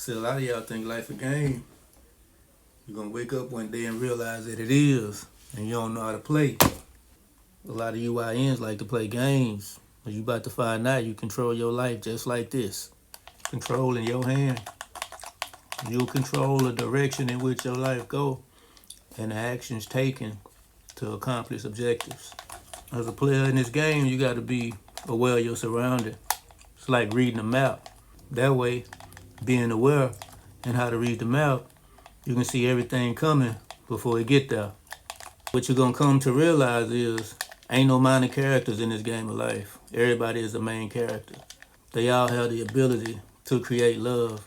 See, a lot of y'all think life a game. You're gonna wake up one day and realize that it is, and you don't know how to play. A lot of UINs like to play games, but you about to find out you control your life just like this. Control in your hand. You control the direction in which your life go and the actions taken to accomplish objectives. As a player in this game, you got to be aware of your surroundings. It's like reading a map. That way, being aware and how to read the map, you can see everything coming before it get there. What you're gonna come to realize is ain't no minor characters in this game of life. Everybody is the main character. They all have the ability to create love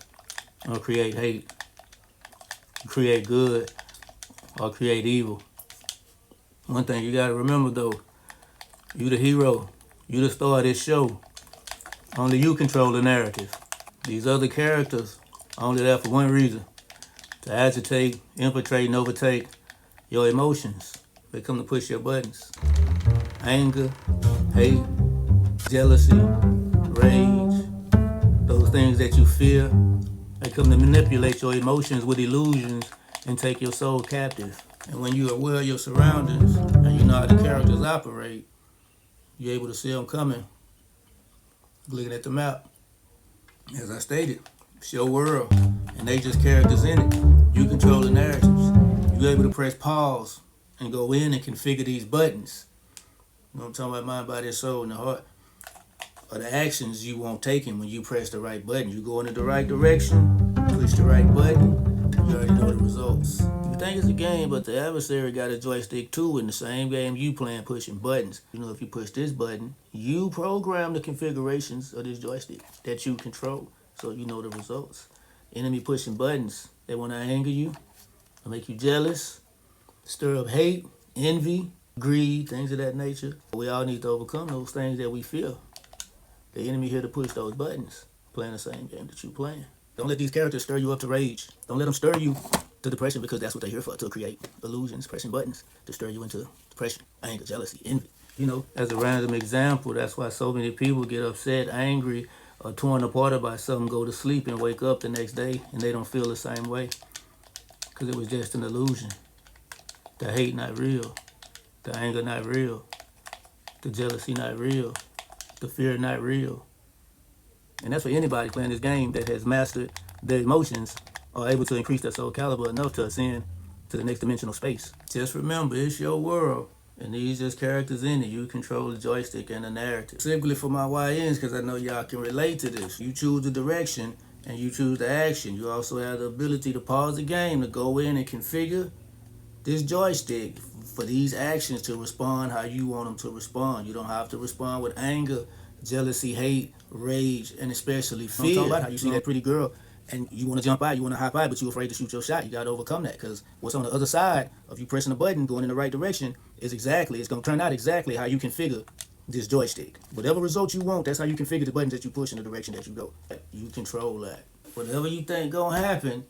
or create hate, create good or create evil. One thing you gotta remember though, you the hero, you the star of this show. Only you control the narrative. These other characters are only there for one reason: to agitate, infiltrate, and overtake your emotions. They come to push your buttons. Anger, hate, jealousy, rage, those things that you fear, they come to manipulate your emotions with illusions and take your soul captive. And when you're aware of your surroundings and you know how the characters operate, you're able to see them coming. Looking at the map, as I stated, it's your world, and they just characters in it. You control the narratives. You're able to press pause and go in and configure these buttons. You know what I'm talking about? Mind, body, and soul, and the heart. Or the actions you won't take in when you press the right button. You go into the right direction, push the right button, you already know the results. You think it's a game, but the adversary got a joystick too in the same game you playing, pushing buttons. You know, if you push this button, you program the configurations of this joystick that you control, so you know the results. Enemy pushing buttons, they want to anger you, make you jealous, stir up hate, envy, greed, things of that nature. We all need to overcome those things that we feel. The enemy here to push those buttons, playing the same game that you playing. Don't let these characters stir you up to rage. Don't let them stir you to depression, because that's what they're here for, to create illusions, pressing buttons, to stir you into depression, anger, jealousy, envy. You know, as a random example, that's why so many people get upset, angry, or torn apart about something, go to sleep and wake up the next day and they don't feel the same way, because it was just an illusion. The hate not real, the anger not real, the jealousy not real, the fear not real. And that's for anybody playing this game that has mastered their emotions or able to increase their soul caliber enough to ascend to the next dimensional space. Just remember, it's your world, and these just characters in it. You control the joystick and the narrative. Simply for my YNs, because I know y'all can relate to this. You choose the direction and you choose the action. You also have the ability to pause the game, to go in and configure this joystick for these actions to respond how you want them to respond. You don't have to respond with anger, jealousy, hate, rage, and especially fear. I'm talking about how you see that pretty girl and you want to jump out, you want to hop out, but you're afraid to shoot your shot. You got to overcome that, because what's on the other side of you pressing the button, going in the right direction, is it's going to turn out exactly how you configure this joystick. Whatever result you want, that's how you configure the buttons that you push in the direction that you go. You control that. Whatever you think going to happen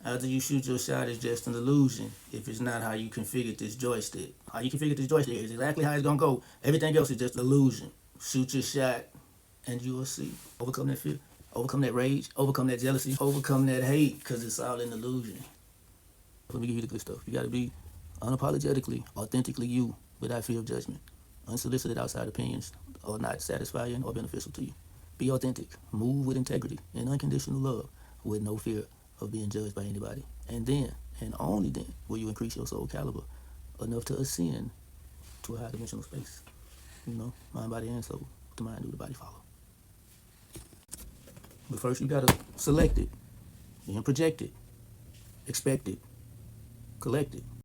after you shoot your shot is just an illusion if it's not how you configured this joystick. How you configure this joystick is exactly how it's going to go. Everything else is just an illusion. Shoot your shot and you will see. Overcome that fear, overcome that rage, overcome that jealousy, overcome that hate, because it's all an illusion. Let me give you the good stuff. You got to be unapologetically, authentically you, without fear of judgment. Unsolicited outside opinions are not satisfying or beneficial to you. Be authentic. Move with integrity and unconditional love, with no fear of being judged by anybody. And then, and only then, will you increase your soul caliber enough to ascend to a high dimensional space. You know, mind, body, and soul. The mind do, the body follow. But first you gotta select it, then project it, expect it, collect it.